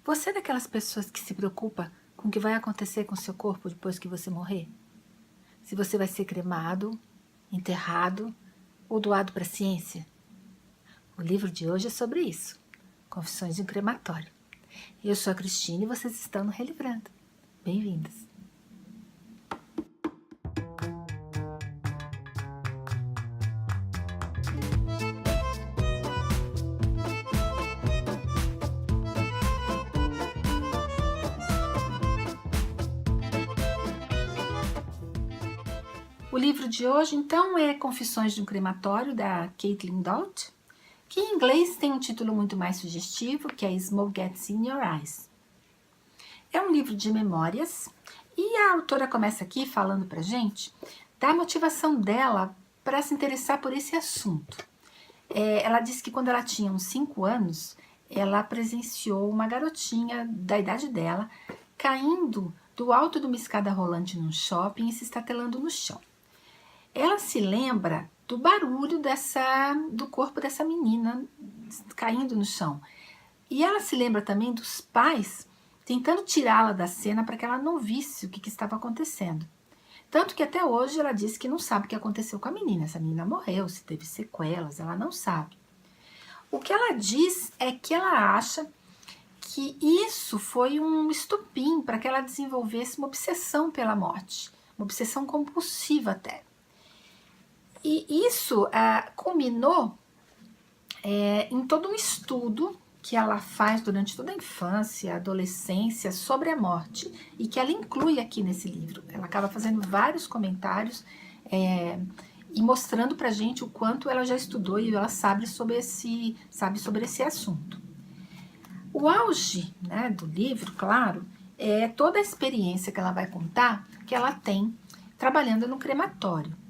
Você é daquelas pessoas que se preocupa com o que vai acontecer com o seu corpo depois que você morrer? Se você vai ser cremado, enterrado ou doado para a ciência? O livro de hoje é sobre isso. Confissões de um Crematório. Eu sou a Cristina e vocês estão no Relivrando. Bem-vindas! O livro de hoje, então, é Confissões de um Crematório, da Caitlin Dought, que em inglês tem um título muito mais sugestivo, que é Smoke Gets in Your Eyes. É um livro de memórias e a autora começa aqui falando pra gente da motivação dela para se interessar por esse assunto. Ela disse que quando ela tinha uns 5 anos, ela presenciou uma garotinha da idade dela caindo do alto de uma escada rolante num shopping e se estatelando no chão. Ela se lembra do barulho do corpo dessa menina caindo no chão. E ela se lembra também dos pais tentando tirá-la da cena para que ela não visse o que estava acontecendo. Tanto que até hoje ela disse que não sabe o que aconteceu com a menina. Essa menina morreu, se teve sequelas, ela não sabe. O que ela diz é que ela acha que isso foi um estopim para que ela desenvolvesse uma obsessão pela morte, uma obsessão compulsiva até. E isso culminou em todo um estudo que ela faz durante toda a infância, a adolescência, sobre a morte, e que ela inclui aqui nesse livro. Ela acaba fazendo vários comentários e mostrando pra gente o quanto ela já estudou e ela sabe sobre esse assunto. O auge, né, do livro, claro, é toda a experiência que ela vai contar, que ela tem trabalhando no crematório.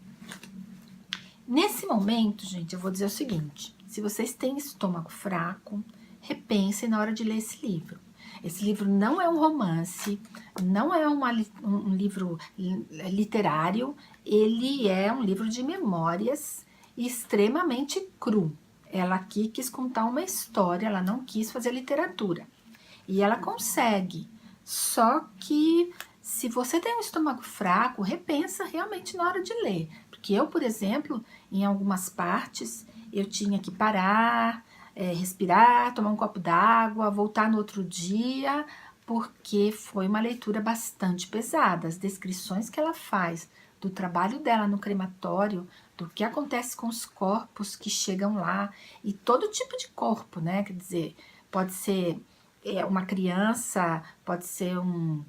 Nesse momento, gente, eu vou dizer o seguinte: se vocês têm estômago fraco, repensem na hora de ler esse livro. Esse livro não é um romance, não é um livro literário, ele é um livro de memórias extremamente cru. Ela aqui quis contar uma história, ela não quis fazer literatura. E ela consegue, só que se você tem um estômago fraco, repensa realmente na hora de ler. Porque eu, por exemplo, em algumas partes, eu tinha que parar, respirar, tomar um copo d'água, voltar no outro dia, porque foi uma leitura bastante pesada. As descrições que ela faz do trabalho dela no crematório, do que acontece com os corpos que chegam lá, e todo tipo de corpo, né? Quer dizer, pode ser uma criança, pode ser um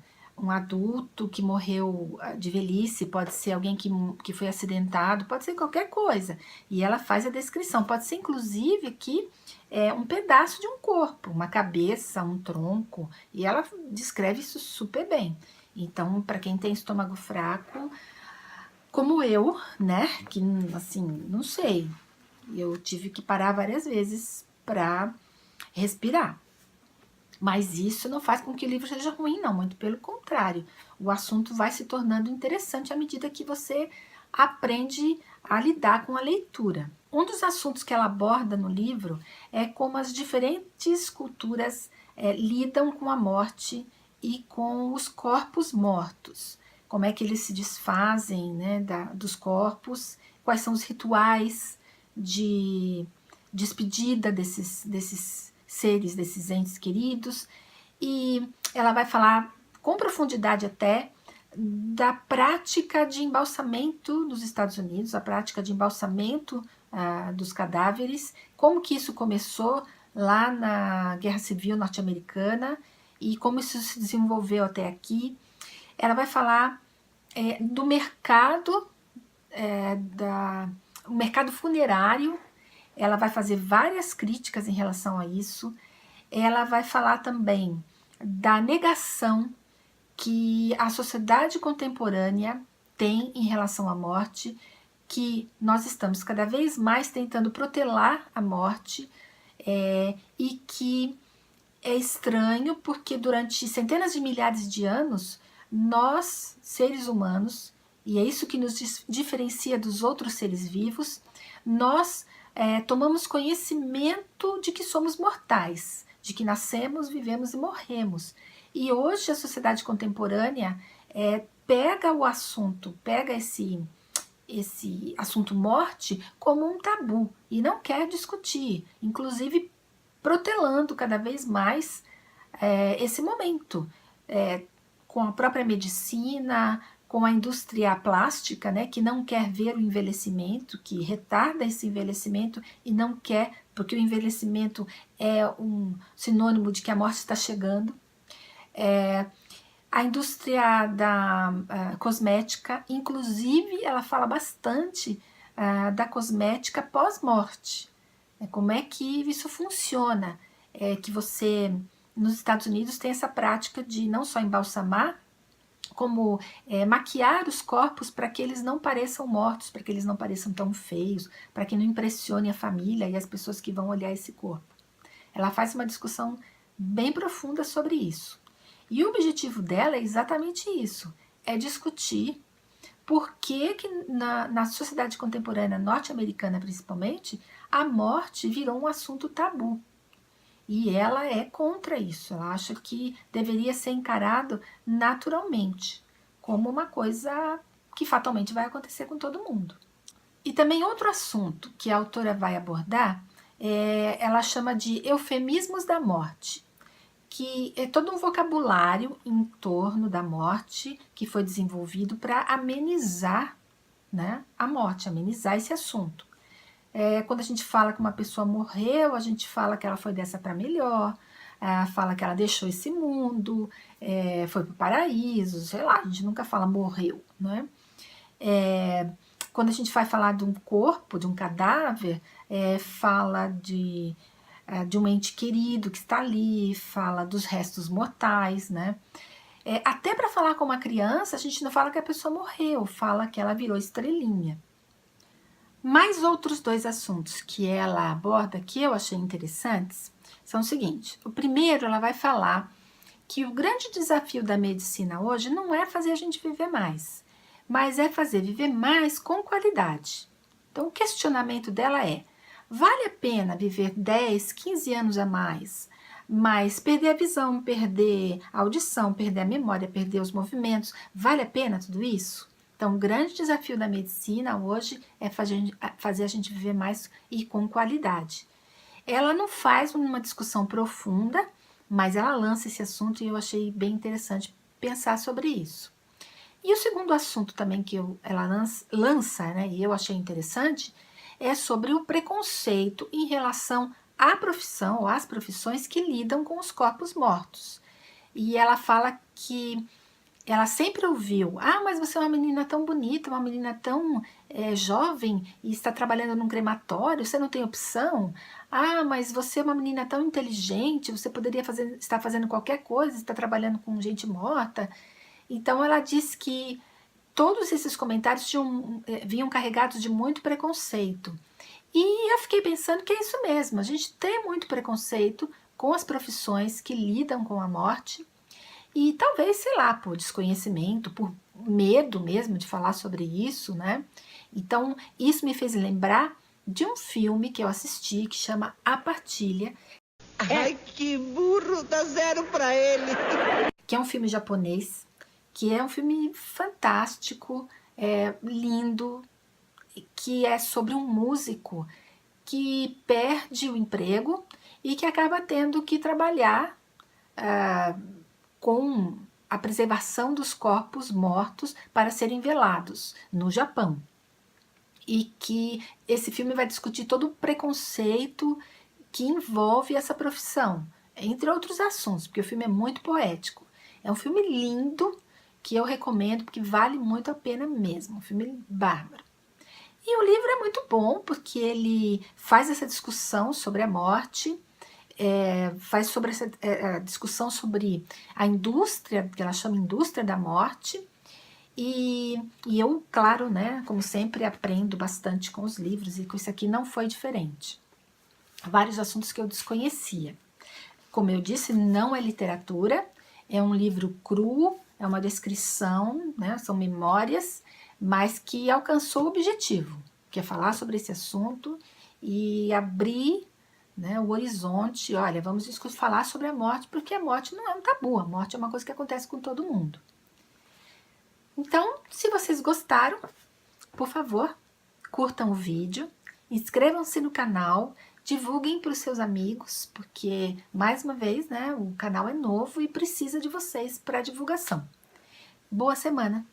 adulto que morreu de velhice, pode ser alguém que foi acidentado, pode ser qualquer coisa. E ela faz a descrição, pode ser inclusive aqui um pedaço de um corpo, uma cabeça, um tronco, e ela descreve isso super bem. Então, para quem tem estômago fraco, como eu, né, que assim, não sei, eu tive que parar várias vezes para respirar. Mas isso não faz com que o livro seja ruim, não, muito pelo contrário. O assunto vai se tornando interessante à medida que você aprende a lidar com a leitura. Um dos assuntos que ela aborda no livro é como as diferentes culturas lidam com a morte e com os corpos mortos. Como é que eles se desfazem, né, dos corpos, quais são os rituais de despedida desses seres, desses entes queridos, e ela vai falar com profundidade até da prática de embalsamento nos Estados Unidos, a prática de embalsamento dos cadáveres, como que isso começou lá na Guerra Civil Norte-Americana e como isso se desenvolveu até aqui. Ela vai falar do mercado, o mercado funerário. Ela vai fazer várias críticas em relação a isso. Ela vai falar também da negação que a sociedade contemporânea tem em relação à morte, que nós estamos cada vez mais tentando protelar a morte, e que é estranho porque durante centenas de milhares de anos, nós, seres humanos, e é isso que nos diferencia dos outros seres vivos, nós tomamos conhecimento de que somos mortais, de que nascemos, vivemos e morremos. E hoje a sociedade contemporânea pega o assunto, pega esse assunto morte como um tabu e não quer discutir, inclusive protelando cada vez mais esse momento, com a própria medicina, com a indústria plástica, né, que não quer ver o envelhecimento, que retarda esse envelhecimento e não quer, porque o envelhecimento é um sinônimo de que a morte está chegando. A indústria da cosmética, inclusive, ela fala bastante da cosmética pós-morte. Como é que isso funciona? Que você, nos Estados Unidos, tem essa prática de não só embalsamar, como maquiar os corpos para que eles não pareçam mortos, para que eles não pareçam tão feios, para que não impressione a família e as pessoas que vão olhar esse corpo. Ela faz uma discussão bem profunda sobre isso. E o objetivo dela é exatamente isso, é discutir por que na sociedade contemporânea norte-americana, principalmente, a morte virou um assunto tabu. E ela é contra isso, ela acha que deveria ser encarado naturalmente, como uma coisa que fatalmente vai acontecer com todo mundo. E também outro assunto que a autora vai abordar, ela chama de eufemismos da morte, que é todo um vocabulário em torno da morte que foi desenvolvido para amenizar, né, a morte, amenizar esse assunto. Quando a gente fala que uma pessoa morreu, a gente fala que ela foi dessa para melhor, fala que ela deixou esse mundo, foi para o paraíso, sei lá, a gente nunca fala morreu, né? Quando a gente vai falar de um corpo, de um cadáver, fala de um ente querido que está ali, fala dos restos mortais, né? Até para falar com uma criança, a gente não fala que a pessoa morreu, fala que ela virou estrelinha. Mais outros dois assuntos que ela aborda que eu achei interessantes são o seguinte: o primeiro, ela vai falar que o grande desafio da medicina hoje não é fazer a gente viver mais, mas é fazer viver mais com qualidade. Então, o questionamento dela é: vale a pena viver 10, 15 anos a mais, mas perder a visão, perder a audição, perder a memória, perder os movimentos, vale a pena tudo isso? Então, o grande desafio da medicina hoje é fazer a gente viver mais e com qualidade. Ela não faz uma discussão profunda, mas ela lança esse assunto e eu achei bem interessante pensar sobre isso. E o segundo assunto também que ela lança, né, e eu achei interessante, é sobre o preconceito em relação à profissão ou às profissões que lidam com os corpos mortos. E ela fala que ela sempre ouviu: mas você é uma menina tão bonita, uma menina tão jovem e está trabalhando num crematório, você não tem opção? Mas você é uma menina tão inteligente, você poderia estar fazendo qualquer coisa, está trabalhando com gente morta. Então ela diz que todos esses comentários vinham carregados de muito preconceito. E eu fiquei pensando que é isso mesmo, a gente tem muito preconceito com as profissões que lidam com a morte. E talvez, sei lá, por desconhecimento, por medo mesmo de falar sobre isso, né? Então, isso me fez lembrar de um filme que eu assisti que chama A Partilha. Ai, que burro, dá 0 pra ele. Que é um filme japonês, que é um filme fantástico, lindo, que é sobre um músico que perde o emprego e que acaba tendo que trabalhar com a preservação dos corpos mortos para serem velados no Japão. E que esse filme vai discutir todo o preconceito que envolve essa profissão, entre outros assuntos, porque o filme é muito poético. É um filme lindo que eu recomendo, porque vale muito a pena mesmo, um filme bárbaro. E o livro é muito bom, porque ele faz essa discussão sobre a morte, faz sobre essa discussão sobre a indústria, que ela chama indústria da morte, e eu, claro, né, como sempre, aprendo bastante com os livros, e com isso aqui não foi diferente. Vários assuntos que eu desconhecia. Como eu disse, não é literatura, é um livro cru, é uma descrição, né, são memórias, mas que alcançou o objetivo, que é falar sobre esse assunto e abrir né? O horizonte, olha, vamos falar sobre a morte, porque a morte não é um tabu, a morte é uma coisa que acontece com todo mundo. Então, se vocês gostaram, por favor, curtam o vídeo, inscrevam-se no canal, divulguem para os seus amigos, porque, mais uma vez, né, o canal é novo e precisa de vocês para divulgação. Boa semana!